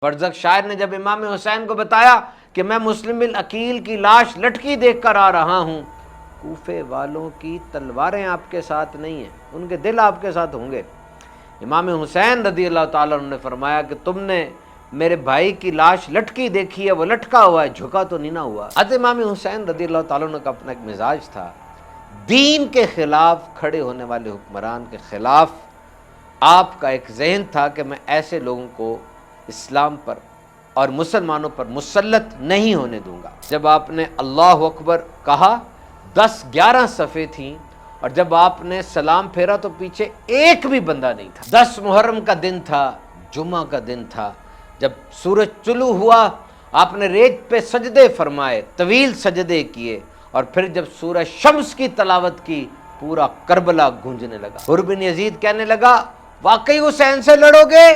برزخ شاعر نے جب امام حسین کو بتایا کہ میں مسلم بن عقیل کی لاش لٹکی دیکھ کر آ رہا ہوں، کوفے والوں کی تلواریں آپ کے ساتھ نہیں ہیں، ان کے دل آپ کے ساتھ ہوں گے۔ امام حسین رضی اللہ تعالیٰ عنہ نے فرمایا کہ تم نے میرے بھائی کی لاش لٹکی دیکھی ہے، وہ لٹکا ہوا ہے، جھکا تو نہیں نہ ہوا۔ حضرت امام حسین رضی اللہ تعالیٰ عنہ کا اپنا ایک مزاج تھا، دین کے خلاف کھڑے ہونے والے حکمران کے خلاف آپ کا ایک ذہن تھا کہ میں ایسے لوگوں کو اسلام پر اور مسلمانوں پر مسلط نہیں ہونے دوں گا۔ جب آپ نے اللہ اکبر کہا 10-11 صفیں تھیں، اور جب آپ نے سلام پھیرا تو پیچھے ایک بھی بندہ نہیں تھا۔ 10 محرم کا دن تھا، جمعہ کا دن تھا، جب سورج طلوع ہوا آپ نے ریت پہ سجدے فرمائے، طویل سجدے کیے، اور پھر جب سورہ شمس کی تلاوت کی پورا کربلا گونجنے لگا۔ حر بن یزید کہنے لگا واقعی حسین سے لڑو گے،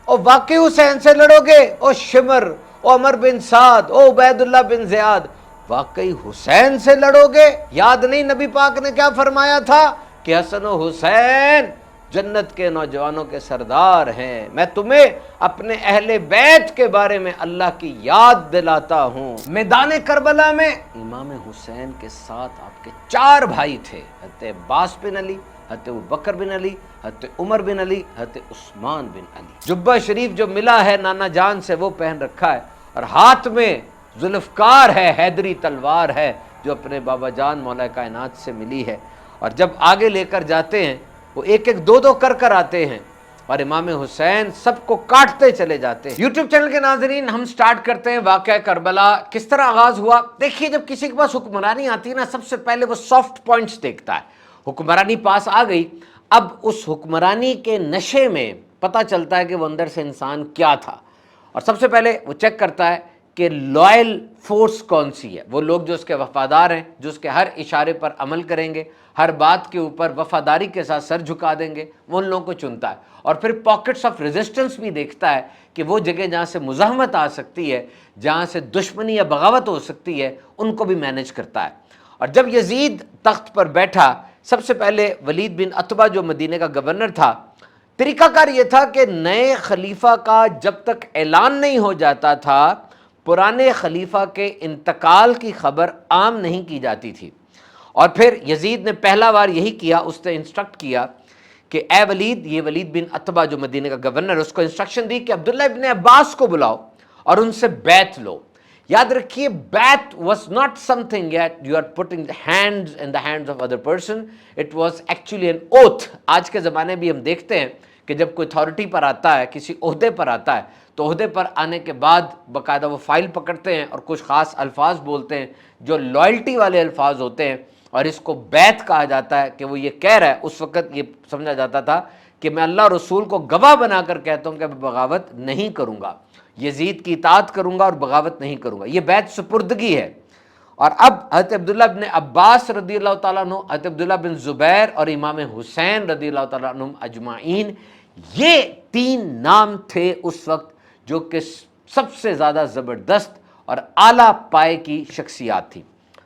او واقعی حسین سے لڑو گے، او شمر، او عمر بن سعد، او عبید اللہ بن زیاد، واقعی حسین سے لڑو گے؟ یاد نہیں نبی پاک نے کیا فرمایا تھا کہ حسن و حسین جنت کے نوجوانوں کے سردار ہیں۔ میں تمہیں اپنے اہل بیت کے بارے میں اللہ کی یاد دلاتا ہوں۔ میدان کربلا میں امام حسین کے ساتھ آپ کے 4 بھائی تھے، حضرت عباس بن علی، حضرت ابوبکر بن علی، حضرت عمر بن علی، حضرت عثمان بن علی۔ جبہ شریف جو ملا ہے نانا جان سے وہ پہن رکھا ہے، اور ہاتھ میں ذوالفقار ہے، حیدری تلوار ہے جو اپنے بابا جان مولا کائنات سے ملی ہے۔ اور جب آگے لے کر جاتے ہیں وہ ایک ایک 2 کر آتے ہیں، اور امام حسین سب کو کاٹتے چلے جاتے ہیں۔ یوٹیوب چینل کے ناظرین، ہم سٹارٹ کرتے ہیں واقعہ کربلا کس طرح آغاز ہوا۔ دیکھیے جب کسی کے پاس حکمرانی آتی ہے نا، سب سے پہلے وہ سافٹ پوائنٹس دیکھتا ہے۔ حکمرانی پاس آ گئی، اب اس حکمرانی کے نشے میں پتہ چلتا ہے کہ وہ اندر سے انسان کیا تھا، اور سب سے پہلے وہ چیک کرتا ہے کہ لائل فورس کون سی ہے، وہ لوگ جو اس کے وفادار ہیں، جو اس کے ہر اشارے پر عمل کریں گے، ہر بات کے اوپر وفاداری کے ساتھ سر جھکا دیں گے، وہ ان لوگوں کو چنتا ہے۔ اور پھر پاکٹس آف ریزسٹنس بھی دیکھتا ہے کہ وہ جگہ جہاں سے مزاحمت آ سکتی ہے، جہاں سے دشمنی یا بغاوت ہو سکتی ہے، ان کو بھی مینیج کرتا ہے۔ اور جب یزید تخت پر بیٹھا، سب سے پہلے ولید بن عتبہ جو مدینہ کا گورنر تھا، طریقہ کار یہ تھا کہ نئے خلیفہ کا جب تک اعلان نہیں ہو جاتا تھا، پرانے خلیفہ کے انتقال کی خبر عام نہیں کی جاتی تھی۔ اور پھر یزید نے پہلا بار یہی کیا، اس نے انسٹرکٹ کیا کہ اے ولید، یہ ولید بن عتبہ جو مدینہ کا گورنر، اس کو انسٹرکشن دی کہ عبداللہ ابن عباس کو بلاؤ اور ان سے بیعت لو۔ یاد رکھیے بیعت was not something that you are putting the hands in the hands of other person, it was actually an oath۔ آج کے زمانے بھی ہم دیکھتے ہیں کہ جب کوئی اتھارٹی پر آتا ہے، کسی عہدے پر آتا ہے، تو عہدے پر آنے کے بعد باقاعدہ وہ فائل پکڑتے ہیں اور کچھ خاص الفاظ بولتے ہیں جو لائلٹی والے الفاظ ہوتے ہیں، اور اس کو بیعت کہا جاتا ہے کہ وہ یہ کہہ رہا ہے۔ اس وقت یہ سمجھا جاتا تھا کہ میں اللہ رسول کو گواہ بنا کر کہتا ہوں کہ میں بغاوت نہیں کروں گا، یزید کی اطاعت کروں گا اور بغاوت نہیں کروں گا، یہ بیعت سپردگی ہے۔ اور اب حضرت عبداللہ بن عباس رضی اللہ تعالیٰ عنہ، حضرت عبداللہ بن زبیر اور امام حسین رضی اللہ تعالیٰ عنہ اجمعین، یہ 3 نام تھے اس وقت جو کہ سب سے زیادہ زبردست اور اعلیٰ پائے کی شخصیات تھی۔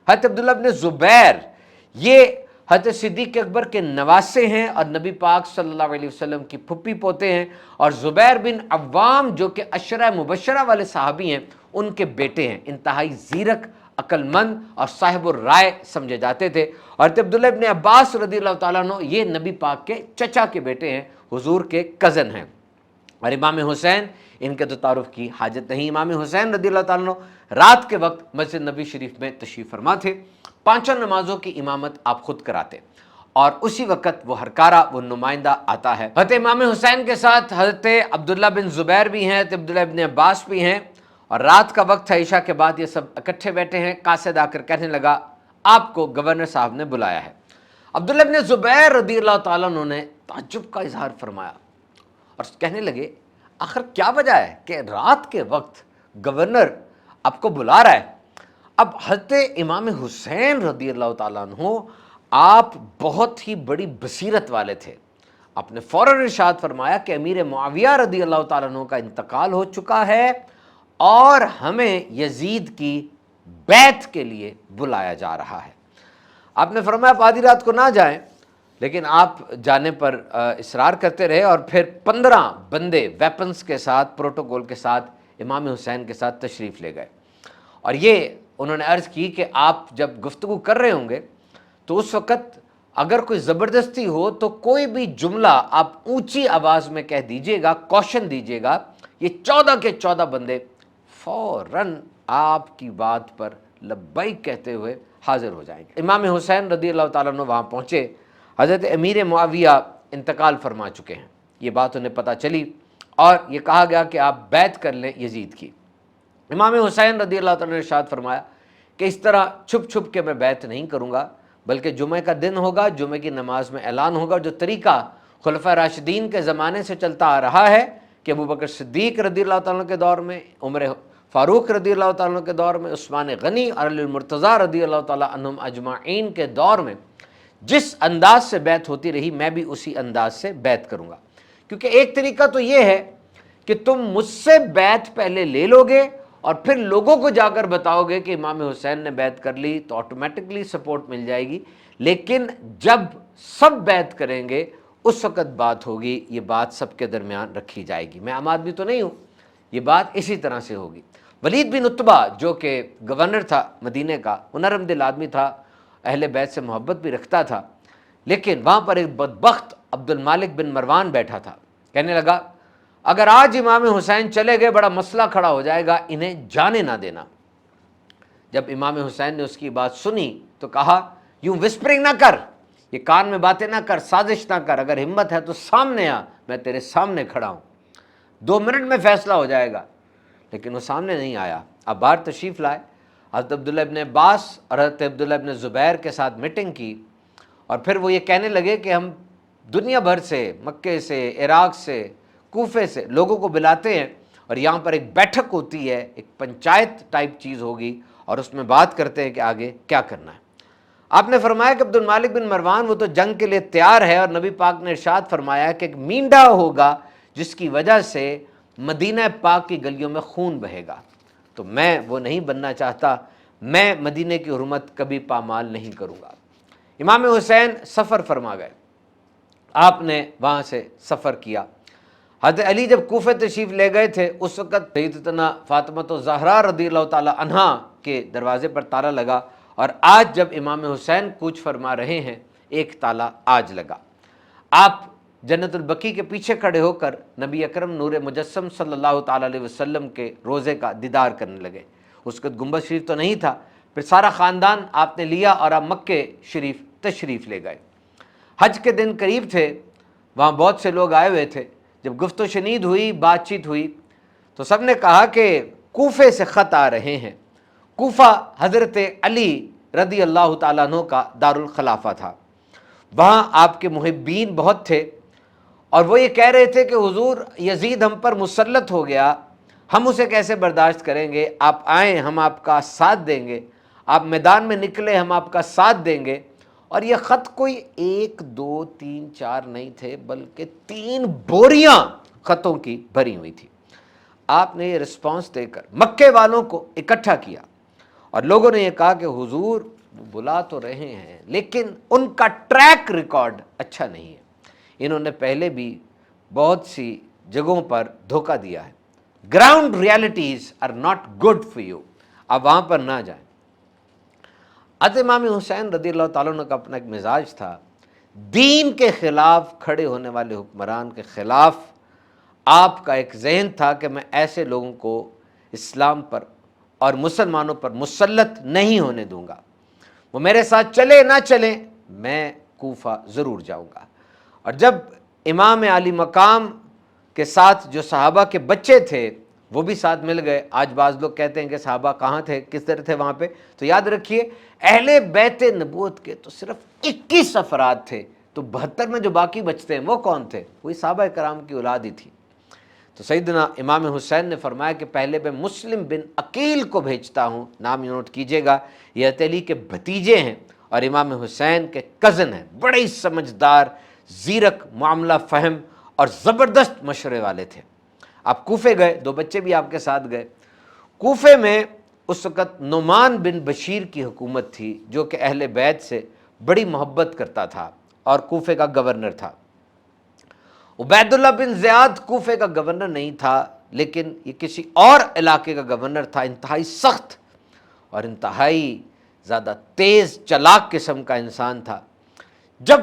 حضرت عبداللہ بن زبیر یہ حضرت صدیق اکبر کے نواسے ہیں اور نبی پاک صلی اللہ علیہ وسلم کی پھپھی پوتے ہیں، اور زبیر بن عوام جو کہ عشرہ مبشرہ والے صحابی ہیں، ان کے بیٹے ہیں۔ انتہائی زیرک، عقل مند اور صاحب الرائے سمجھے جاتے تھے۔ اور حضرت عبداللہ ابن عباس رضی اللہ تعالیٰ عنہ یہ نبی پاک کے چچا کے بیٹے ہیں، حضور کے کزن ہیں۔ اور امام حسین، ان کے تو تعارف کی حاجت نہیں۔ امام حسین رضی اللہ تعالیٰ عنہ رات کے وقت مسجد نبی شریف میں تشریف فرما تھے، 5 نمازوں کی امامت آپ خود کراتے، اور اسی وقت وہ ہرکارہ، وہ نمائندہ آتا ہے۔ حضرت امام حسین کے ساتھ حضرت عبداللہ بن زبیر بھی ہیں، حضرت عبداللہ بن عباس بھی ہیں، اور رات کا وقت ہے، عشاء کے بعد یہ سب اکٹھے بیٹھے ہیں۔ قاصد آ کر کہنے لگا آپ کو گورنر صاحب نے بلایا ہے۔ عبداللہ بن زبیر رضی اللہ تعالیٰ عنہ نے تعجب کا اظہار فرمایا اور کہنے لگے آخر کیا وجہ ہے کہ رات کے وقت گورنر آپ کو بلا رہا ہے؟ اب حضرت امام حسین رضی اللہ تعالیٰ عنہ آپ بہت ہی بڑی بصیرت والے تھے۔ آپ نے فوراً ارشاد فرمایا کہ امیر معاویہ رضی اللہ تعالیٰ عنہ کا انتقال ہو چکا ہے اور ہمیں یزید کی بیعت کے لیے بلایا جا رہا ہے۔ آپ نے فرمایا آپ آدھی رات کو نہ جائیں، لیکن آپ جانے پر اصرار کرتے رہے، اور پھر 15 بندے ویپنز کے ساتھ، پروٹوکول کے ساتھ امام حسین کے ساتھ تشریف لے گئے، اور یہ انہوں نے عرض کی کہ آپ جب گفتگو کر رہے ہوں گے تو اس وقت اگر کوئی زبردستی ہو تو کوئی بھی جملہ آپ اونچی آواز میں کہہ دیجئے گا، کوشن دیجئے گا، یہ 14 کے 14 بندے فوراً آپ کی بات پر لبیک کہتے ہوئے حاضر ہو جائیں گے۔ امام حسین رضی اللہ تعالیٰ عنہ وہاں پہنچے، حضرت امیر معاویہ انتقال فرما چکے ہیں، یہ بات انہیں پتہ چلی اور یہ کہا گیا کہ آپ بیعت کر لیں یزید کی۔ امام حسین رضی اللہ تعالیٰ نے ارشاد فرمایا کہ اس طرح چھپ چھپ کے میں بیعت نہیں کروں گا، بلکہ جمعہ کا دن ہوگا، جمعہ کی نماز میں اعلان ہوگا، جو طریقہ خلفاء راشدین کے زمانے سے چلتا آ رہا ہے کہ ابوبکر صدیق رضی اللہ تعالیٰ کے دور میں، عمر فاروق رضی اللہ تعالیٰ کے دور میں، عثمان غنی اور علی المرتضیٰ رضی اللہ تعالیٰ عنہم اجمعین کے دور میں جس انداز سے بیعت ہوتی رہی، میں بھی اسی انداز سے بیعت کروں گا۔ کیونکہ ایک طریقہ تو یہ ہے کہ تم مجھ سے بیعت پہلے لے لو گے اور پھر لوگوں کو جا کر بتاؤ گے کہ امام حسین نے بیعت کر لی تو آٹومیٹکلی سپورٹ مل جائے گی، لیکن جب سب بیعت کریں گے اس وقت بات ہوگی، یہ بات سب کے درمیان رکھی جائے گی، میں عام آدمی تو نہیں ہوں، یہ بات اسی طرح سے ہوگی۔ ولید بن عتبہ جو کہ گورنر تھا مدینہ کا، وہ نرم دل آدمی تھا، اہل بیت سے محبت بھی رکھتا تھا، لیکن وہاں پر ایک بدبخت عبد المالک بن مروان بیٹھا تھا، کہنے لگا اگر آج امام حسین چلے گئے بڑا مسئلہ کھڑا ہو جائے گا، انہیں جانے نہ دینا۔ جب امام حسین نے اس کی بات سنی تو کہا یوں وسپرنگ نہ کر، یہ کان میں باتیں نہ کر، سازش نہ کر، اگر ہمت ہے تو سامنے آ، میں تیرے سامنے کھڑا ہوں، 2 منٹ میں فیصلہ ہو جائے گا۔ لیکن وہ سامنے نہیں آیا، اب باہر تشریف لائے، حضرت عبداللہ ابن عباس اور حضرت عبداللہ ابن زبیر کے ساتھ میٹنگ کی، اور پھر وہ یہ کہنے لگے کہ ہم دنیا بھر سے، مکے سے، عراق سے، کوفے سے لوگوں کو بلاتے ہیں اور یہاں پر ایک بیٹھک ہوتی ہے، ایک پنچایت ٹائپ چیز ہوگی اور اس میں بات کرتے ہیں کہ آگے کیا کرنا ہے۔ آپ نے فرمایا کہ عبد المالک بن مروان وہ تو جنگ کے لیے تیار ہے، اور نبی پاک نے ارشاد فرمایا کہ ایک مینڈا ہوگا جس کی وجہ سے مدینہ پاک کی گلیوں میں خون بہے گا، تو میں وہ نہیں بننا چاہتا، میں مدینہ کی حرمت کبھی پامال نہیں کروں گا۔ امام حسین سفر فرما گئے، آپ نے وہاں سے سفر کیا۔ حضرت علی جب کوفہ تشریف لے گئے تھے اس وقت سیدتنا فاطمہ الزہرا رضی اللہ تعالی عنہا کے دروازے پر تالا لگا، اور آج جب امام حسین کوچ فرما رہے ہیں ایک تالا آج لگا۔ آپ جنت البقیع کے پیچھے کھڑے ہو کر نبی اکرم نور مجسم صلی اللہ تعالی علیہ وسلم کے روضے کا دیدار کرنے لگے۔ اس وقت گنبد شریف تو نہیں تھا، پھر سارا خاندان آپ نے لیا اور آپ مکے شریف تشریف لے گئے۔ حج کے دن قریب تھے، وہاں بہت سے لوگ آئے ہوئے تھے، جب گفت و شنید ہوئی، بات چیت ہوئی تو سب نے کہا کہ کوفے سے خط آ رہے ہیں۔ کوفہ حضرت علی رضی اللہ تعالیٰ عنہ کا دارالخلافہ تھا، وہاں آپ کے محبین بہت تھے، اور وہ یہ کہہ رہے تھے کہ حضور یزید ہم پر مسلط ہو گیا، ہم اسے کیسے برداشت کریں گے، آپ آئیں ہم آپ کا ساتھ دیں گے، آپ میدان میں نکلے ہم آپ کا ساتھ دیں گے۔ اور یہ خط کوئی 1 2 3 4 نہیں تھے، بلکہ 3 بوریاں خطوں کی بھری ہوئی تھی۔ آپ نے یہ رسپانس دے کر مکے والوں کو اکٹھا کیا، اور لوگوں نے یہ کہا کہ حضور بلا تو رہے ہیں لیکن ان کا ٹریک ریکارڈ اچھا نہیں ہے، انہوں نے پہلے بھی بہت سی جگہوں پر دھوکہ دیا ہے، ground realities are not good for you, آپ وہاں پر نہ جائیں۔ حضرت امام حسین رضی اللہ تعالیٰ عنہ کا اپنا ایک مزاج تھا، دین کے خلاف کھڑے ہونے والے حکمران کے خلاف آپ کا ایک ذہن تھا کہ میں ایسے لوگوں کو اسلام پر اور مسلمانوں پر مسلط نہیں ہونے دوں گا، وہ میرے ساتھ چلے نہ چلیں میں کوفہ ضرور جاؤں گا۔ اور جب امام علی مقام کے ساتھ جو صحابہ کے بچے تھے وہ بھی ساتھ مل گئے، آج بعض لوگ کہتے ہیں کہ صحابہ کہاں تھے، کس طرح تھے وہاں پہ، تو یاد رکھیے اہل بیت نبوت کے تو صرف 21 افراد تھے، تو 72 میں جو باقی بچتے ہیں وہ کون تھے، وہی صحابہ کرام کی اولاد ہی تھی۔ تو سیدنا امام حسین نے فرمایا کہ پہلے میں مسلم بن عقیل کو بھیجتا ہوں، نام نوٹ کیجئے گا، یہ حضرت علی کے بھتیجے ہیں اور امام حسین کے کزن ہیں، بڑے ہی سمجھدار، زیرک، معاملہ فہم اور زبردست مشورے والے تھے۔ آپ کوفے گئے، 2 بچے بھی آپ کے ساتھ گئے۔ کوفے میں اس وقت نعمان بن بشیر کی حکومت تھی جو کہ اہل بیت سے بڑی محبت کرتا تھا اور کوفے کا گورنر تھا۔ عبید اللہ بن زیاد کوفے کا گورنر نہیں تھا، لیکن یہ کسی اور علاقے کا گورنر تھا، انتہائی سخت اور انتہائی زیادہ تیز چلاک قسم کا انسان تھا۔ جب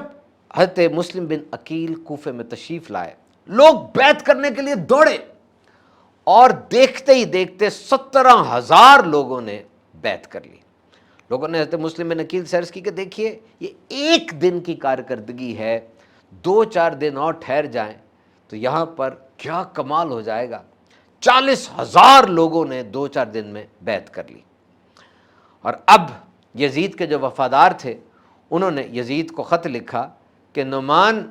حضرت مسلم بن عقیل کوفے میں تشریف لائے، لوگ بیعت کرنے کے لیے دوڑے اور دیکھتے ہی دیکھتے 17,000 لوگوں نے بیعت کر لی۔ لوگوں نے حضرت مسلم بن عقیل سے عرض کی کہ دیکھیے یہ ایک دن کی کارکردگی ہے، 2-4 دن اور ٹھہر جائیں تو یہاں پر کیا کمال ہو جائے گا۔ 40,000 لوگوں نے 2-4 دن میں بیعت کر لی۔ اور اب یزید کے جو وفادار تھے انہوں نے یزید کو خط لکھا کہ نعمان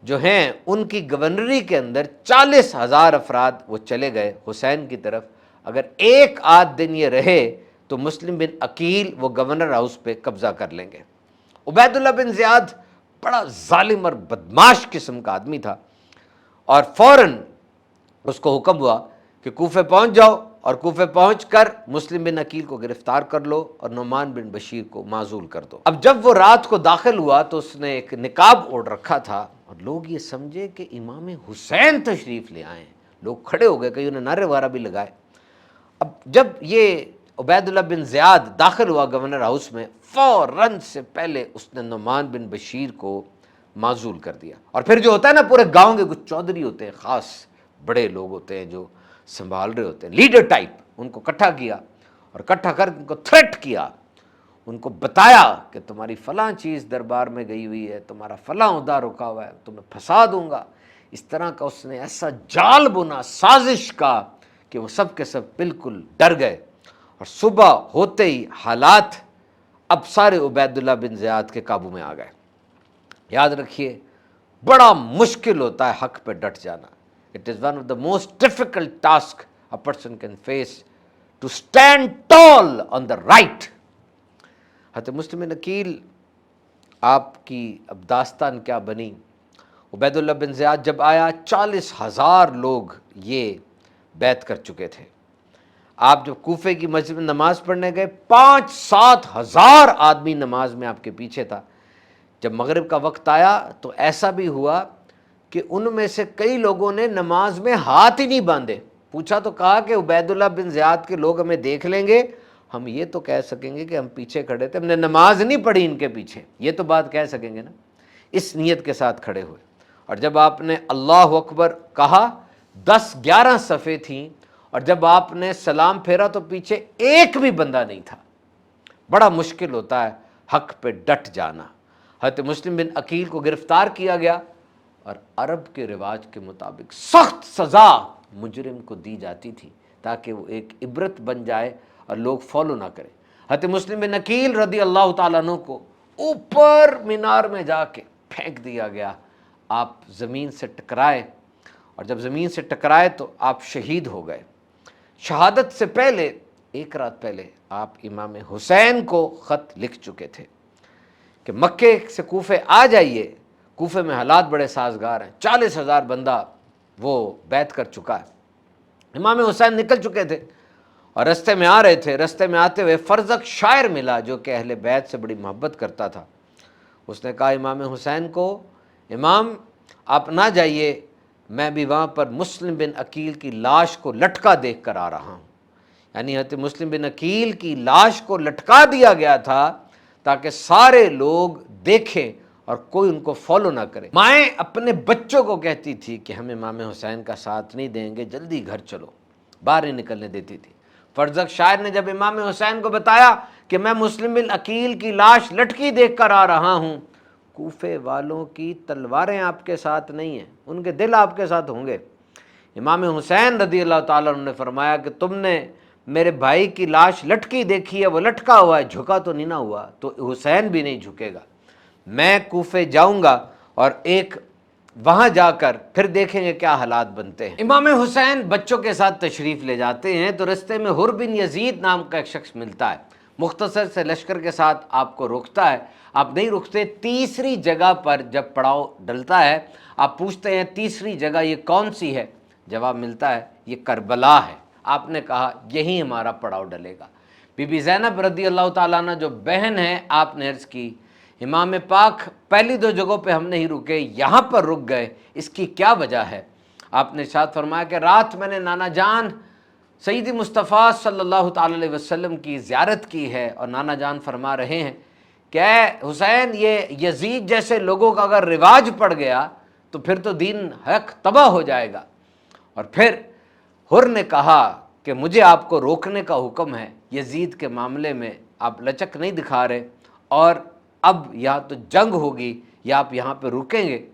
جو ہیں ان کی گورنری کے اندر 40,000 افراد وہ چلے گئے حسین کی طرف، اگر ایک آدھ دن یہ رہے تو مسلم بن عقیل وہ گورنر ہاؤس پہ قبضہ کر لیں گے۔ عبید اللہ بن زیاد بڑا ظالم اور بدماش قسم کا آدمی تھا، اور فوراً اس کو حکم ہوا کہ کوفے پہنچ جاؤ اور کوفے پہنچ کر مسلم بن عقیل کو گرفتار کر لو اور نعمان بن بشیر کو معزول کر دو۔ اب جب وہ رات کو داخل ہوا تو اس نے ایک نقاب اوڑھ رکھا تھا اور لوگ یہ سمجھے کہ امام حسین تشریف لے آئے ہیں، لوگ کھڑے ہو گئے، کئی انہیں نعرے وغیرہ بھی لگائے۔ اب جب یہ عبید اللہ بن زیاد داخل ہوا گورنر ہاؤس میں، فوراً سے پہلے اس نے نعمان بن بشیر کو معزول کر دیا۔ اور پھر جو ہوتا ہے نا، پورے گاؤں کے کچھ چودھری ہوتے ہیں، خاص بڑے لوگ ہوتے ہیں جو سنبھال رہے ہوتے ہیں، لیڈر ٹائپ، ان کو اکٹھا کیا اور اکٹھا کر ان کو تھریٹ کیا، ان کو بتایا کہ تمہاری فلاں چیز دربار میں گئی ہوئی ہے، تمہارا فلاں عہدہ رکا ہوا ہے، تمہیں پھنسا دوں گا۔ اس طرح کا اس نے ایسا جال بنا، سازش کا، کہ وہ سب کے سب بالکل ڈر گئے۔ اور صبح ہوتے ہی حالات اب سارے عبید اللہ بن زیاد کے قابو میں آ گئے۔ یاد رکھیے بڑا مشکل ہوتا ہے حق پہ ڈٹ جانا۔ It is one of the most difficult tasks a person can face, to stand tall on the right۔ حضرت مسلم بن عقیل آپ کی اب داستان کیا بنی۔ عبید اللہ بن زیاد جب آیا، 40,000 لوگ یہ بیعت کر چکے تھے۔ آپ جب کوفے کی مسجد میں نماز پڑھنے گئے، 5-7 ہزار آدمی نماز میں آپ کے پیچھے تھا۔ جب مغرب کا وقت آیا تو ایسا بھی ہوا کہ ان میں سے کئی لوگوں نے نماز میں ہاتھ ہی نہیں باندھے۔ پوچھا تو کہا کہ عبید اللہ بن زیاد کے لوگ ہمیں دیکھ لیں گے، ہم یہ تو کہہ سکیں گے کہ ہم پیچھے کھڑے تھے، ہم نے نماز نہیں پڑھی ان کے پیچھے، یہ تو بات کہہ سکیں گے نا۔ اس نیت کے ساتھ کھڑے ہوئے، اور جب آپ نے اللہ اکبر کہا، 10-11 صفیں تھیں، اور جب آپ نے سلام پھیرا تو پیچھے ایک بھی بندہ نہیں تھا۔ بڑا مشکل ہوتا ہے حق پہ ڈٹ جانا۔ حضرت مسلم بن عقیل کو گرفتار کیا گیا، اور عرب کے رواج کے مطابق سخت سزا مجرم کو دی جاتی تھی تاکہ وہ ایک عبرت بن جائے اور لوگ فالو نہ کریں۔ حضرت مسلم بن عقیل رضی اللہ تعالیٰ عنہ کو اوپر مینار میں جا کے پھینک دیا گیا۔ آپ زمین سے ٹکرائے، اور جب زمین سے ٹکرائے تو آپ شہید ہو گئے۔ شہادت سے پہلے، ایک رات پہلے، آپ امام حسین کو خط لکھ چکے تھے کہ مکے سے کوفے آ جائیے، کوفے میں حالات بڑے سازگار ہیں، 40,000 بندہ وہ بیعت کر چکا ہے۔ امام حسین نکل چکے تھے اور رستے میں آ رہے تھے۔ رستے میں آتے ہوئے فرزق شاعر ملا جو کہ اہل بیت سے بڑی محبت کرتا تھا۔ اس نے کہا امام حسین کو، امام آپ نہ جائیے، میں بھی وہاں پر مسلم بن عقیل کی لاش کو لٹکا دیکھ کر آ رہا ہوں۔ یعنی حضرت مسلم بن عقیل کی لاش کو لٹکا دیا گیا تھا تاکہ سارے لوگ دیکھیں اور کوئی ان کو فالو نہ کرے۔ مائیں اپنے بچوں کو کہتی تھی کہ ہم امام حسین کا ساتھ نہیں دیں گے، جلدی گھر چلو، باہر نہیں نکلنے دیتی تھی۔ فرزق شاعر نے جب امام حسین کو بتایا کہ میں مسلم بن عقیل کی لاش لٹکی دیکھ کر آ رہا ہوں، کوفے والوں کی تلواریں آپ کے ساتھ نہیں ہیں، ان کے دل آپ کے ساتھ ہوں گے۔ امام حسین رضی اللہ تعالیٰ عنہ نے فرمایا کہ تم نے میرے بھائی کی لاش لٹکی دیکھی ہے، وہ لٹکا ہوا ہے، جھکا تو نہیں نہ ہوا، تو حسین بھی نہیں جھکے گا۔ میں کوفے جاؤں گا اور ایک وہاں جا کر پھر دیکھیں گے کیا حالات بنتے ہیں۔ امام حسین بچوں کے ساتھ تشریف لے جاتے ہیں تو رستے میں حر بن یزید نام کا ایک شخص ملتا ہے، مختصر سے لشکر کے ساتھ آپ کو روکتا ہے۔ آپ نہیں رکتے، تیسری جگہ پر جب پڑاؤ ڈلتا ہے آپ پوچھتے ہیں تیسری جگہ یہ کون سی ہے؟ جواب ملتا ہے یہ کربلا ہے۔ آپ نے کہا یہی ہمارا پڑاؤ ڈلے گا۔ بی بی زینب رضی اللہ تعالیٰ عنہ جو بہن ہے، آپ نے عرض کی امام پاک پہلی 2 جگہوں پہ ہم نہیں رکے، یہاں پر رک گئے، اس کی کیا وجہ ہے؟ आपने इरशाद फरमाया कि रात मैंने नाना जान सैयदी मुस्तफ़ा सल्लल्लाहु ताला अलैहि वसल्लम की ज़ियारत की है, और नाना जान फरमा रहे हैं कि ऐ हुसैन, ये यजीद जैसे लोगों का अगर रिवाज पड़ गया तो फिर तो दीन हक तबाह हो जाएगा। और फिर हुर ने कहा कि मुझे आपको रोकने का हुक्म है, यजीद के मामले में आप लचक नहीं दिखा रहे, और अब या तो जंग होगी या आप यहाँ पे रुकेंगे।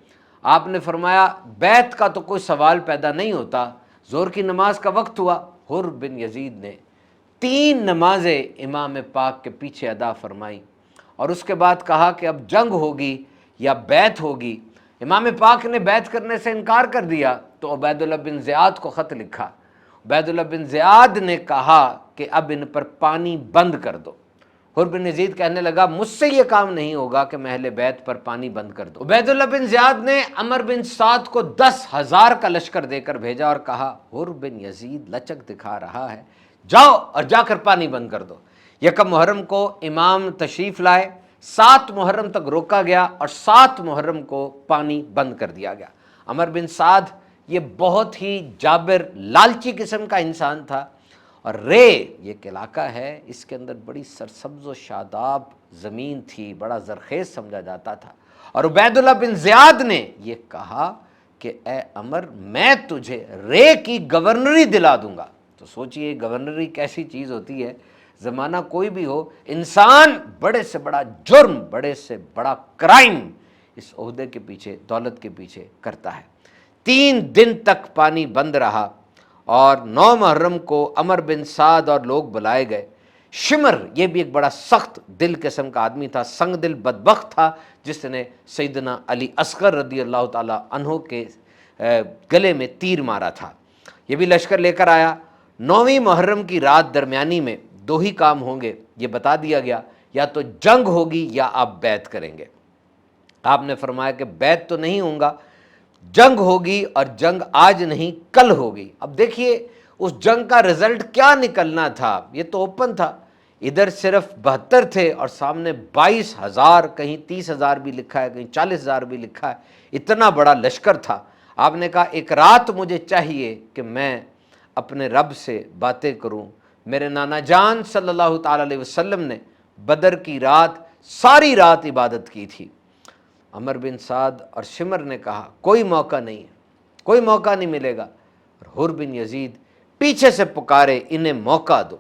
आपने फरमाया बैत का तो कोई सवाल पैदा नहीं होता। ज़ोहर की नमाज का वक्त हुआ, हुर बिन यजीद ने 3 नमाजें इमाम पाक के पीछे अदा फरमाई, और उसके बाद कहा कि अब जंग होगी या बैत होगी। इमाम पाक ने बैत करने से इनकार कर दिया तो उबैदुल्लाह बिन ज़ियाद को ख़त लिखा। उबैदुल्लाह बिन ज़ियाद ने कहा कि अब इन पर पानी बंद कर दो। हुर बिन यजीद कहने लगा मुझसे ये काम नहीं होगा कि महल बैत पर पानी बंद कर दो। उबैदुल्लाह बिन ज़ियाद ने अमर बिन साद को 10,000 का लश्कर देकर भेजा और कहा हुर बिन यजीद लचक दिखा रहा है, जाओ और जाकर पानी बंद कर दो। यकम मुहर्रम को इमाम तशरीफ़ लाए, 7 मुहर्रम तक रोका गया और 7 मुहर्रम को पानी बंद कर दिया गया। अमर बिन साद ये बहुत ही जाबिर लालची किस्म का इंसान था, और रे ये एक इलाका है, इसके अंदर बड़ी सरसब्ज़ व शादाब ज़मीन थी, बड़ा ज़रखेज़ समझा जाता था। और उबैदुल्लाह बिन ज़ियाद ने ये कहा कि ए अमर, मैं तुझे रे की गवर्नरी दिला दूंगा। तो सोचिए गवर्नरी कैसी चीज़ होती है, ज़माना कोई भी हो, इंसान बड़े से बड़ा जुर्म, बड़े से बड़ा क्राइम इस ओहदे के पीछे, दौलत के पीछे करता है। 3 दिन तक पानी बंद रहा, और 9 मुहर्रम को अमर बिन साद और लोग बुलाए गए। शिमर ये भी एक बड़ा सख्त दिल किस्म का आदमी था, संग दिल बदबख्त था, जिसने सैयदना अली असगर रदी अल्लाह ताला अन्हो के गले में तीर मारा था। ये भी लश्कर लेकर आया। 9वीं मुहर्रम की रात दरमियानी में 2 ही काम होंगे, ये बता दिया गया, या तो जंग होगी या आप बैत करेंगे। आपने फरमाया कि बैत तो नहीं होगा, जंग होगी, और जंग आज नहीं कल होगी। अब देखिए उस जंग का रिजल्ट क्या निकलना था, ये तो ओपन था। इधर सिर्फ 72 थे और सामने 22,000, कहीं 30,000 भी लिखा है, कहीं 40,000 भी लिखा है, इतना बड़ा लश्कर था। आपने कहा एक रात मुझे चाहिए कि मैं अपने रब से बातें करूं। मेरे नाना जान सल्लल्लाहु ताला अलैहि वसल्लम ने बदर की रात सारी रात इबादत की थी। अमर बिन साद और शिमर ने कहा कोई मौका नहीं है, कोई मौका नहीं मिलेगा। और हुर बिन यजीद पीछे से पुकारे इन्हें मौका दो।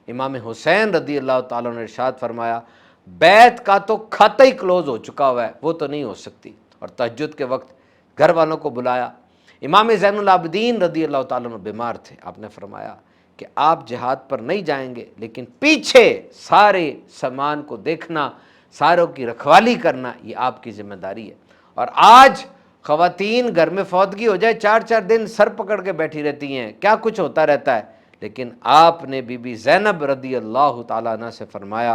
इमाम हुसैन रदी अल्लाह ताला ने इरशाद फरमाया बैत का तो खाता ही क्लोज हो चुका हुआ है, वो तो नहीं हो सकती। और तहज्जुद के वक्त घर वालों को बुलाया। इमाम ज़ैनुल आबिदीन रदी अल्लाह ताला अन्हु बीमार थे। आपने फरमाया कि आप जिहाद पर नहीं जाएंगे, लेकिन पीछे सारे सामान को देखना, सारों की रखवाली करना, ये आपकी जिम्मेदारी है। और आज ख़वातीन घर में फौतगी हो जाए 4-4 दिन सर पकड़ के बैठी रहती हैं, क्या कुछ होता रहता है। लेकिन आपने बीबी ज़ैनब रदी अल्लाह ताला अन्हा से फरमाया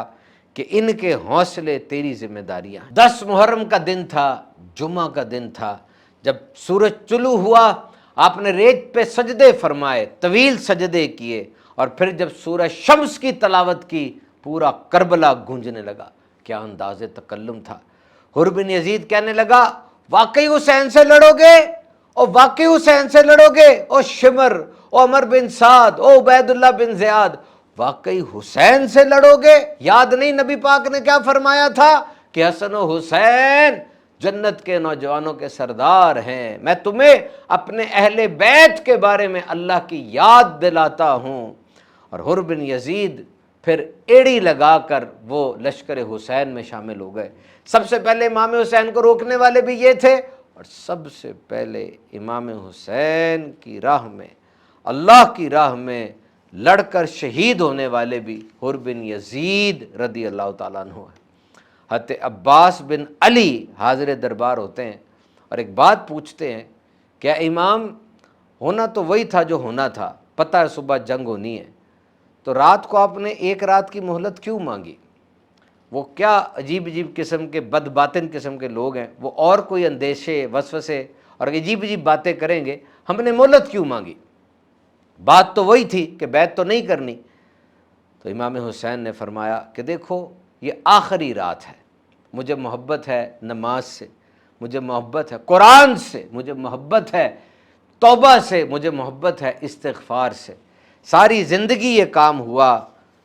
कि इनके हौसले तेरी जिम्मेदारियाँ। 10 मुहर्रम का दिन था, जुमा का दिन था। जब सूरज चुलू हुआ आपने रेत पे सजदे फरमाए, तवील सजदे किए, और फिर जब सूरज शम्स की तलावत की पूरा करबला गूंजने लगा। क्या अंदाज़े तकल्लुम था। हुर बिन यजीद कहने लगा वाकई हुसैन से लड़ोगे, और वाकई हुसैन से लड़ोगे, ओ शिमर, ओ अमर बिन साद, ओ उबैदुल्लाह बिन ज़ियाद, वाकई हुसैन से लड़ोगे। याद नहीं नबी पाक ने क्या फरमाया था कि हसन और हुसैन जन्नत के नौजवानों के सरदार हैं। मैं तुम्हें अपने अहले बैत के बारे में अल्लाह की याद दिलाता हूँ। और हुर बिन यजीद फिर एड़ी लगाकर वो लश्कर हुसैन में शामिल हो गए। सबसे पहले इमाम हुसैन को रोकने वाले भी ये थे, और सबसे पहले इमाम हुसैन की राह में, अल्लाह की राह में लड़कर शहीद होने वाले भी हुर बिन यजीद रदी अल्लाह ताला अन्हु है। हज़रत अब्बास बिन अली हाज़िर दरबार होते हैं और एक बात पूछते हैं, क्या इमाम होना तो वही था जो होना था, पता है सुबह जंग होनी है, तो रात को आपने 1 रात की मोहलत क्यों मांगी? वो क्या अजीब अजीब किस्म के बदबातिन किस्म के लोग हैं, वो और कोई अंदेशे वसवसे और अजीब अजीब बातें करेंगे, हमने मोहलत क्यों मांगी? बात तो वही थी कि बैत तो नहीं करनी। तो इमाम हुसैन ने फरमाया कि देखो ये आखिरी रात है, मुझे मोहब्बत है नमाज से, मुझे मोहब्बत है कुरान से, मुझे मोहब्बत है तौबा से मुझे मोहब्बत है, इस्तिग़फ़ार से। सारी ज़िंदगी ये काम हुआ,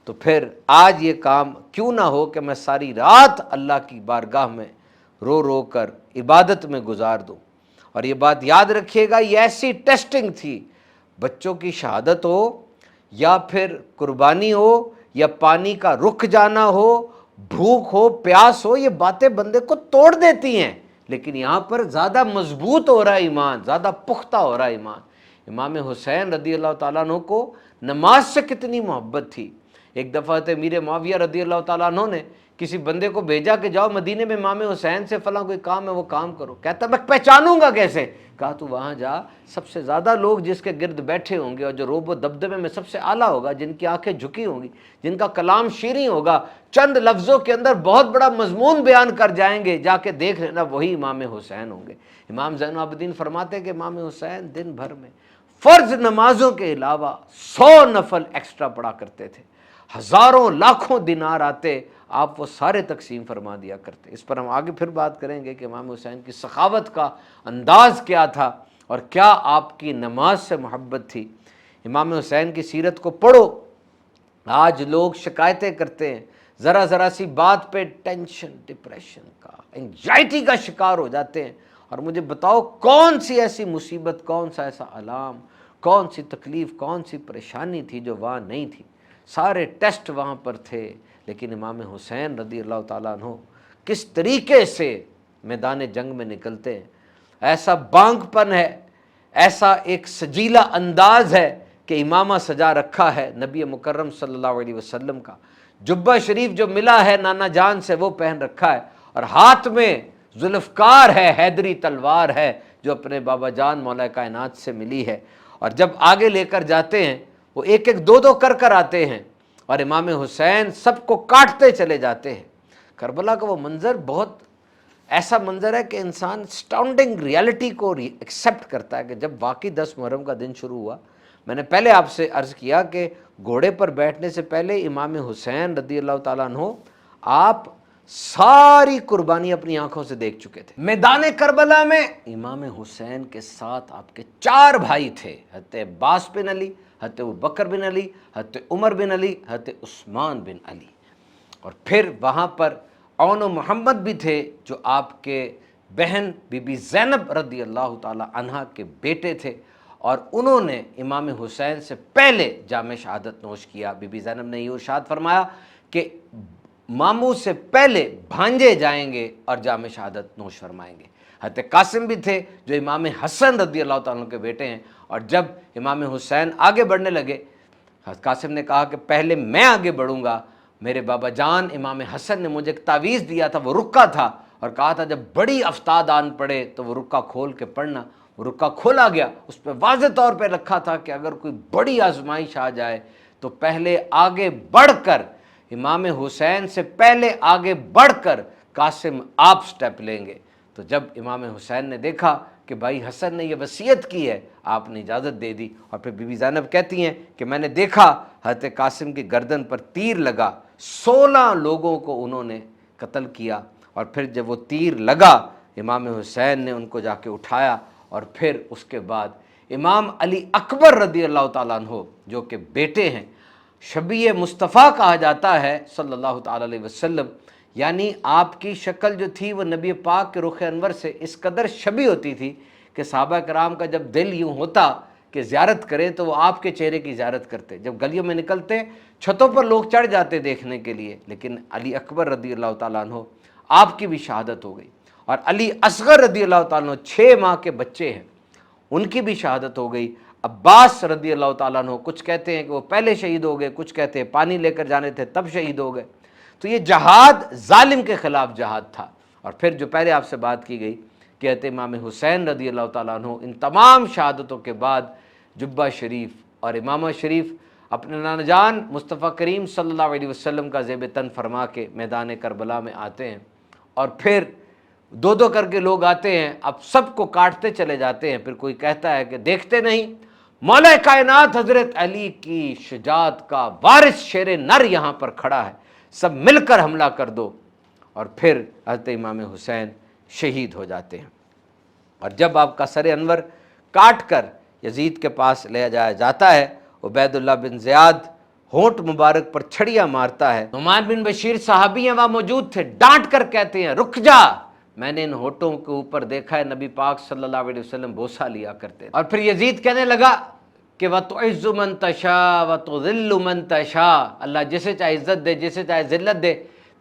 तो फिर आज ये काम क्यों ना हो कि मैं सारी रात अल्लाह की बारगाह में रो रो कर इबादत में गुजार दूँ। और ये बात याद रखिएगा, ये ऐसी टेस्टिंग थी, बच्चों की शहादत हो या फिर कुर्बानी हो या पानी का रुक जाना हो, भूख हो, प्यास हो, ये बातें बंदे को तोड़ देती हैं, लेकिन यहाँ पर ज़्यादा मजबूत हो रहा है ईमान, ज़्यादा पुख्ता हो रहा है ईमान। इमाम हुसैन रदी अल्लाह ताला अन्हु को नमाज से कितनी मोहब्बत थी। एक दफ़ा मीर मुआविया रदी अल्लाह ताला अन्हु ने किसी बंदे को भेजा कि जाओ मदीने में इमाम हुसैन से फला कोई काम है वो काम करो। कहता मैं पहचानूंगा कैसे? कहा तू वहाँ जा, सबसे ज़्यादा लोग जिसके गिर्द बैठे होंगे और जो रोबो दबदबे में सबसे आला होगा, जिनकी आंखें झुकी होंगी, जिनका कलाम शीरी होगा, चंद लफ्ज़ों के अंदर बहुत बड़ा मजमून बयान कर जाएंगे, जाके देख लेना वही इमाम हुसैन होंगे। इमाम ज़ैनुल आबिदीन फरमाते कि इमाम हुसैन दिन भर में फ़र्ज नमाजों के अलावा 100 नफल एक्स्ट्रा पढ़ा करते थे। हज़ारों लाखों दिनार आते, आप वो सारे तकसीम फरमा दिया करते। इस पर हम आगे फिर बात करेंगे कि इमाम हुसैन की सखावत का अंदाज़ क्या था और क्या आपकी नमाज से मोहब्बत थी। इमाम हुसैन की सीरत को पढ़ो। आज लोग शिकायतें करते हैं, ज़रा ज़रा सी बात पे टेंशन, डिप्रेशन का, एंग्जाइटी का शिकार हो जाते हैं। और मुझे बताओ कौन सी ऐसी मुसीबत, कौन सा ऐसा अलाम, कौन सी तकलीफ़, कौन सी परेशानी थी जो वहाँ नहीं थी? सारे टेस्ट वहाँ पर थे, लेकिन इमाम हुसैन रदी अल्लाह ताला अन्हु किस तरीके से मैदान जंग में निकलते हैं। ऐसा बांगपन है, ऐसा एक सजीला अंदाज़ है कि इमामा सजा रखा है नबी मुकर्रम सल्लल्लाहु अलैहि वसल्लम का। जुब्बा शरीफ जो मिला है नाना जान से वो पहन रखा है, और हाथ में जुल्फ़कार है, हैदरी तलवार है जो अपने बाबा जान मौला कायनात से मिली है। और जब आगे लेकर जाते हैं वो एक एक दो दो कर कर आते हैं और इमाम हुसैन सबको काटते चले जाते हैं। करबला का वो मंज़र बहुत ऐसा मंज़र है कि इंसान स्टाउंडिंग रियलिटी को एक्सेप्ट करता है कि जब वाकई 10 मुहर्रम का दिन शुरू हुआ। मैंने पहले आपसे अर्ज़ किया कि घोड़े पर बैठने से पहले इमाम हुसैन रदी अल्लाह ताला अन्हु आप सारी कुर्बानी अपनी आंखों से देख चुके थे। मैदान करबला में इमाम हुसैन के साथ आपके 4 भाई थे, हज़रत अब्बास बिन अली, हज़रत अबू बकर बिन अली, हज़रत उमर बिन अली, हज़रत उस्मान बिन अली। और फिर वहाँ पर औन मोहम्मद भी थे जो आपके बहन बीबी ज़ैनब रदी अल्लाह ताला अन्हा के बेटे थे, और उन्होंने इमाम हुसैन से पहले जाम शहादत नोश किया। बीबी ज़ैनब ने ये इरशाद फरमाया कि मामू से पहले भांजे जाएंगे और जाम शहादत नोश फरमाएंगे। हज़रत कासिम भी थे जो इमाम हसन रदी अल्लाह ताला के बेटे हैं। और जब इमाम हुसैन आगे बढ़ने लगे, हज़रत कासिम ने कहा कि पहले मैं आगे बढ़ूँगा। मेरे बाबा जान इमाम हसन ने मुझे एक तावीज़ दिया था, वो रुक्का था, और कहा था जब बड़ी अफ्ताद आन पड़े तो वो रुक्का खोल के पढ़ना। वो रुक्का खोला गया, उस पर वाज़ेह तौर पे रखा था कि अगर कोई बड़ी आजमाइश आ जाए तो पहले आगे बढ़कर, इमाम हुसैन से पहले आगे बढ़कर कासिम आप स्टेप लेंगे। तो जब इमाम हुसैन ने देखा कि भाई हसन ने यह वसीयत की है, आपने इजाज़त दे दी। और फिर बीबी ज़ैनब कहती हैं कि मैंने देखा हज़रत कासिम की गर्दन पर तीर लगा, 16 लोगों को उन्होंने कत्ल किया। और फिर जब वो तीर लगा, इमाम हुसैन ने उनको जाके उठाया, और फिर उसके बाद इमाम अली अकबर रदी अल्लाह ताला अन्हु जो कि बेटे हैं, शबीए मुस्तफ़ा कहा जाता है सल्लल्लाहु ताला अलैहि वसल्लम, यानी आपकी शक्ल जो थी वो नबी पाक के रुख अनवर से इस कदर शबी होती थी कि सहाबा कराम का जब दिल यूँ होता कि ज़ियारत करें तो वो आपके चेहरे की ज़ियारत करते। जब गलियों में निकलते, छतों पर लोग चढ़ जाते देखने के लिए, लेकिन अली अकबर रदी अल्लाह ताला अन्हु आपकी भी शहादत हो गई। और अली असगर रदी अल्लाह ताला अन्हु 6 माह के बच्चे हैं, उनकी भी शहादत हो गई। अब्बास रदी अल्लाह ताला अन्हु कुछ कहते हैं कि वो पहले शहीद हो गए, कुछ कहते हैं पानी लेकर जाने थे तब शहीद हो गए। तो ये जहाद जालिम के ख़िलाफ़ जहाद था। और फिर जो पहले आपसे बात की गई, कहते इमाम हुसैन रदी अल्लाह ताला अन्हु इन तमाम शहादतों के बाद जुब्बा शरीफ और इमामा शरीफ अपने नाना जान मुस्तफ़ा करीम सल्लल्लाहु अलैहि वसल्लम का ज़ेब तन फरमा के मैदान करबला में आते हैं। और फिर दो दो करके लोग आते हैं, अब सबको काटते चले जाते हैं। फिर कोई कहता है कि देखते नहीं, मौला कायनात हज़रत अली की शुजात का वारिस शेर नर यहाँ पर खड़ा है, सब मिलकर हमला कर दो। और फिर हज़रत इमाम हुसैन शहीद हो जाते हैं। और जब आपका सर अनवर काट कर यजीद के पास ले जाया जाता है। उबैदुल्लाह बिन ज़ियाद होंठ मुबारक पर छड़ियाँ मारता है। नुमान बिन बशीर साहबी हैं, वहाँ मौजूद थे, डांट कर कहते हैं रुक जा, मैंने इन होठों के ऊपर देखा है नबी पाक सल्लल्लाहु अलैहि वसल्लम बोसा लिया करते। और फिर यजीद कहने लगा कि व तुइज़्ज़ु मन तशा व तुज़िल्लु मन तशा, अल्लाह जिसे चाहे इज़्ज़त दे, जिसे चाहे ज़िल्लत दे।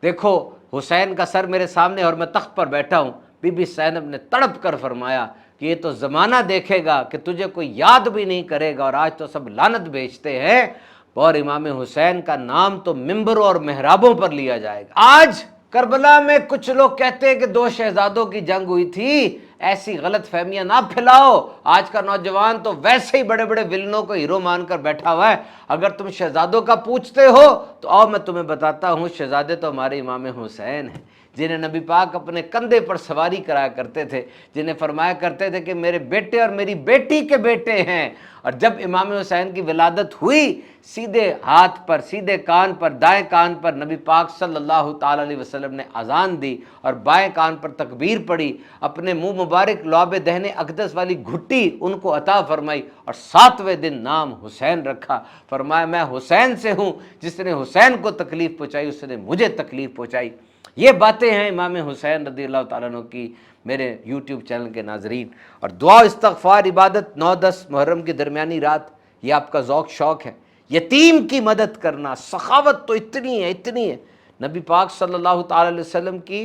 देखो हुसैन का सर मेरे सामने और मैं तख्त पर बैठा हूँ। बीबी ज़ैनब ने तड़प कर फरमाया कि ये तो ज़माना देखेगा कि तुझे कोई याद भी नहीं करेगा, और आज तो सब लानत भेजते हैं, और इमाम हुसैन का नाम तो मिंबरों और मेहराबों पर लिया जाएगा। आज करबला में कुछ लोग कहते हैं कि 2 शहजादों की जंग हुई थी, ऐसी गलत फहमियां ना फैलाओ। आज का नौजवान तो वैसे ही बड़े बड़े विलनों को हीरो मानकर बैठा हुआ है। अगर तुम शहजादों का पूछते हो तो आओ मैं तुम्हें बताता हूँ, शहजादे तो हमारे इमाम हुसैन हैं, जिन्हें नबी पाक अपने कंधे पर सवारी कराया करते थे, जिन्हें फरमाया करते थे कि मेरे बेटे और मेरी बेटी के बेटे हैं। और जब इमाम हुसैन की विलादत हुई, सीधे हाथ पर, सीधे कान पर, दाएं कान पर नबी पाक सल्लल्लाहु ताला अलैहि वसल्लम ने अजान दी और बाएं कान पर तकबीर पढ़ी, अपने मुंह मुबारक लौब दहने अक़दस वाली घुट्टी उनको अता फरमाई और 7वें दिन नाम हुसैन रखा। फरमाया मैं हुसैन से हूँ, जिसने हुसैन को तकलीफ़ पहुँचाई उसने मुझे तकलीफ़ पहुँचाई। ये बातें हैं इमाम हुसैन रज़ियल्लाहु ताला अन्हु की, मेरे YouTube चैनल के नाजरीन। और दुआ, इस्तग़फ़ार, इबादत 9-10 मुहर्रम की दरमियानी रात, ये आपका ज़ौक़ शौक़ है। यतीम की मदद करना, सखावत तो इतनी है, इतनी है। नबी पाक सल्लल्लाहु ताला अलैहि वसल्लम की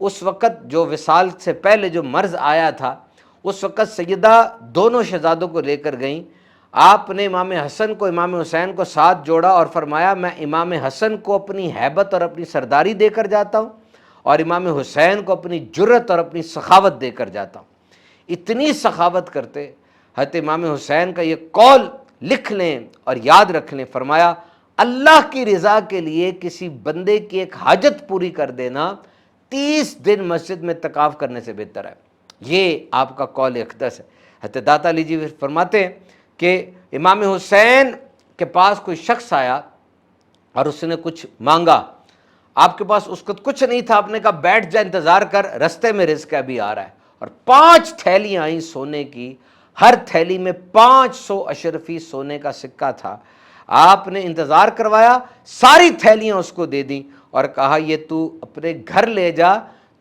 उस वक़्त जो विसाल से पहले जो मर्ज़ आया था, उस वक़्त सैयदा दोनों शहज़ादों को लेकर गईं। आपने इमाम हसन को, इमाम हुसैन को साथ जोड़ा और फरमाया मैं इमाम हसन को अपनी हैबत और अपनी सरदारी देकर जाता हूँ और इमाम हुसैन को अपनी जुर्रत और अपनी सखावत देकर जाता हूँ। इतनी सखावत करते हज़रत इमाम हुसैन का ये कौल लिख लें और याद रख लें। फरमाया अल्लाह की रज़ा के लिए किसी बंदे की एक हाजत पूरी कर देना 30 दिन मस्जिद में तकाफ़ करने से बेहतर है। ये आपका कौल अक़दस है। हज़रत दाता अली जी फरमाते हैं कि इमाम हुसैन के पास कोई शख्स आया और उसने कुछ मांगा, आपके पास उस वक्त कुछ नहीं था, आपने कहा बैठ जा, इंतज़ार कर, रस्ते में रिज़्क़ अभी आ रहा है। और 5 थैलियाँ आई सोने की, हर थैली में 500 अशरफी सोने का सिक्का था। आपने इंतज़ार करवाया, सारी थैलियाँ उसको दे दी और कहा ये तू अपने घर ले जा,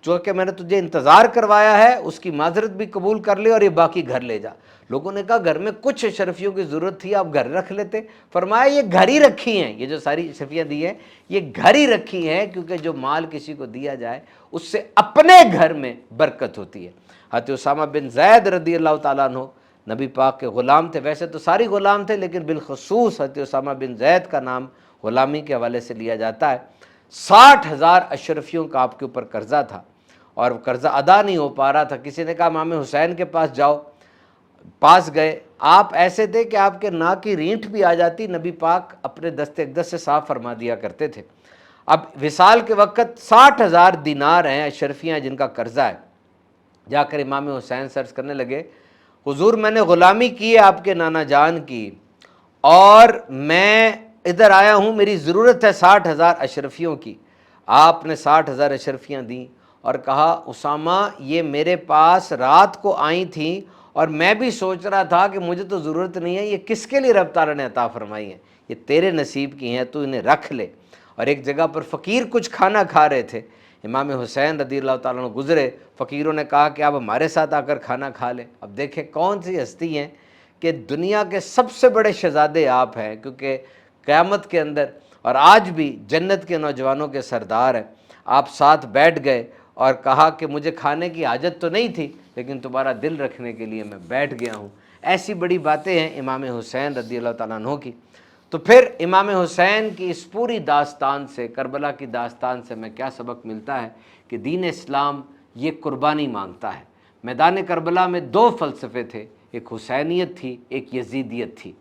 जो कि मैंने तुझे इंतज़ार करवाया है उसकी माजरत भी कबूल कर ले और ये बाकी घर ले जा। लोगों ने कहा घर में कुछ अशरफियों की ज़रूरत थी, आप घर रख लेते। फरमाया ये घर ही रखी हैं, ये जो सारी अशरफियाँ दी हैं ये घर ही रखी हैं, क्योंकि जो माल किसी को दिया जाए उससे अपने घर में बरकत होती है। हज़रत उसामा बिन ज़ैद रज़ियल्लाहु ताला अन्हु नबी पाक के ग़ुलाम थे, वैसे तो सारी ग़ुलाम थे लेकिन बिलखसूस हज़रत उसामा बिन ज़ैद का नाम ग़ुलामी के हवाले से लिया जाता है। 60,000 अशरफियों का आपके ऊपर कर्ज़ा था और कर्ज़ा अदा नहीं हो पा रहा था। किसी ने कहा इमाम हुसैन के पास जाओ, पास गए, आप ऐसे थे कि आपके नाक की रींठ भी आ जाती, नबी पाक अपने दस्ते अक़दस से साफ़ फरमा दिया करते थे। अब विसाल के वक़्त 60,000 दिनार हैं अशरफियाँ जिनका कर्ज़ा है। जाकर इमाम हुसैन सर्च करने लगे, हुजूर मैंने ग़ुलामी की है आपके नाना जान की और मैं इधर आया हूँ, मेरी ज़रूरत है 60,000 अशरफियों की। आपने 60,000 अशरफियाँ दी और कहा उसामा ये मेरे पास रात को आई थी और मैं भी सोच रहा था कि मुझे तो ज़रूरत नहीं है, ये किसके लिए रब ताला ने अता फरमाई है, ये तेरे नसीब की हैं, तू इन्हें रख ले। और एक जगह पर फ़कीर कुछ खाना खा रहे थे, इमाम हुसैन रज़ियल्लाहु ताला अन्हु गुज़रे, फ़कीरों ने कहा कि आप हमारे साथ आकर खाना खा लें। अब देखें कौन सी हस्ती हैं कि दुनिया के सबसे बड़े शहज़ादे आप हैं, क्योंकि क़यामत के अंदर और आज भी जन्नत के नौजवानों के सरदार हैं। आप साथ बैठ गए और कहा कि मुझे खाने की हाजत तो नहीं थी लेकिन तुम्हारा दिल रखने के लिए मैं बैठ गया हूँ। ऐसी बड़ी बातें हैं इमाम हुसैन रज़ियल्लाहु ताला अन्हु की। तो फिर इमाम हुसैन की इस पूरी दास्तान से, करबला की दास्तान से हमें क्या सबक मिलता है कि दीन इस्लाम ये कुर्बानी मांगता है। मैदान करबला में 2 फ़लसफ़े थे, एक हुसैनियत थी, एक यजीदियत थी।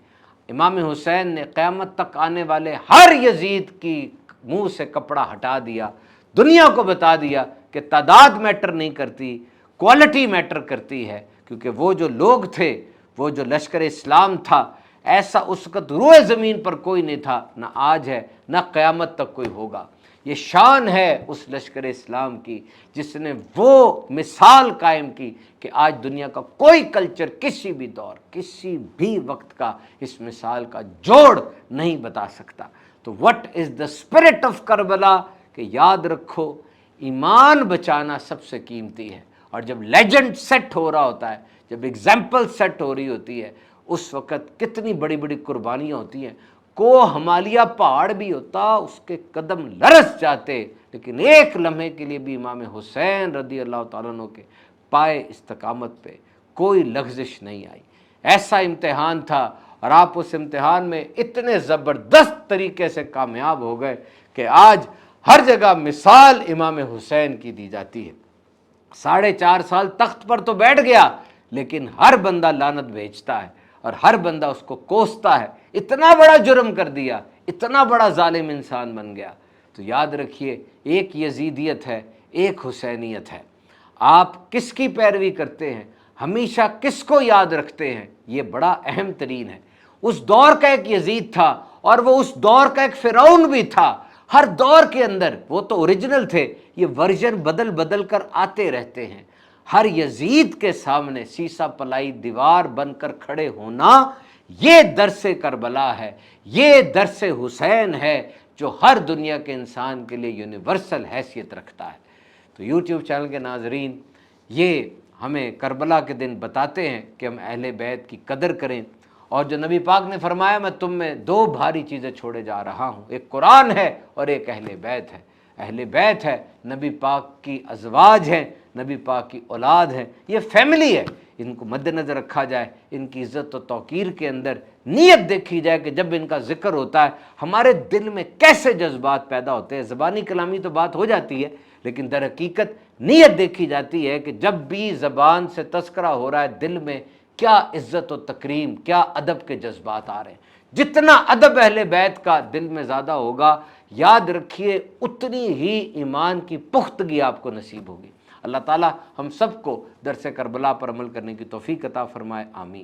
इमाम हुसैन ने क़यामत तक आने वाले हर यजीद की मुँह से कपड़ा हटा दिया, दुनिया को बता दिया कि तादाद मैटर नहीं करती, क्वालिटी मैटर करती है। क्योंकि वो जो लोग थे, वो जो लश्कर इस्लाम था, ऐसा उस वक़्त रूए ज़मीन पर कोई नहीं था, ना आज है, ना क़यामत तक कोई होगा। ये शान है उस लश्कर इस्लाम की जिसने वो मिसाल कायम की कि आज दुनिया का कोई कल्चर किसी भी दौर किसी भी वक्त का इस मिसाल का जोड़ नहीं बता सकता। तो what is the spirit of Karbala, कि याद रखो ईमान बचाना सबसे कीमती है। और जब लेजेंड सेट हो रहा होता है, जब एग्जाम्पल सेट हो रही होती है, उस वक़्त कितनी बड़ी बड़ी कुर्बानियाँ होती हैं। को हमालिया पहाड़ भी होता, उसके कदम लरस जाते, लेकिन एक लम्हे के लिए भी इमाम हुसैन रदी अल्लाह तआला अन्हु के पाए इस्तकामत पे कोई लग़ज़िश नहीं आई। ऐसा इम्तिहान था और आप उस इम्तिहान में इतने ज़बरदस्त तरीके से कामयाब हो गए कि आज हर जगह मिसाल इमाम हुसैन की दी जाती है। 4.5 साल तख्त पर तो बैठ गया, लेकिन हर बंदा लानत भेजता है और हर बंदा उसको कोसता है। इतना बड़ा जुर्म कर दिया, इतना बड़ा जालिम इंसान बन गया। तो याद रखिए, एक यजीदियत है, एक हुसैनियत है। आप किसकी पैरवी करते हैं, हमेशा किसको याद रखते हैं, ये बड़ा अहम तरीन है। उस दौर का एक यजीद था और वो उस दौर का एक फ़िरौन भी था। हर दौर के अंदर वो तो ओरिजिनल थे, ये वर्जन बदल बदल कर आते रहते हैं। हर यजीद के सामने सीसा पलाई दीवार बनकर खड़े होना, ये दरसे करबला है, ये दरसे हुसैन है, जो हर दुनिया के इंसान के लिए यूनिवर्सल हैसियत रखता है। तो यूट्यूब चैनल के नाजरीन, ये हमें करबला के दिन बताते हैं कि हम अहले बैत की कदर करें। और जो नबी पाक ने फरमाया, मैं तुम में 2 भारी चीज़ें छोड़े जा रहा हूँ, एक कुरान है और एक अहले बैत है। अहले बैत है, नबी पाक की अज़वाज हैं, नबी पाक की औलाद हैं, ये फैमिली है। इनको मद्देनज़र रखा जाए, इनकी इज़्ज़त और तौक़ीर के अंदर नीयत देखी जाए कि जब इनका ज़िक्र होता है हमारे दिल में कैसे जज्बात पैदा होते हैं। ज़बानी कलामी तो बात हो जाती है, लेकिन दर हकीकत नीयत देखी जाती है कि जब भी ज़बान से तस्करा हो रहा है, दिल में क्या इज़्ज़त और तकरीम, क्या अदब के जज्बात आ रहे हैं। जितना अदब अहले बैत का दिल में ज़्यादा होगा, याद रखिए उतनी ही ईमान की पुख्तगी आपको नसीब होगी। अल्लाह ताला हम सबको दरसे करबला पर अमल करने की तौफीक अता फरमाए। आमीन।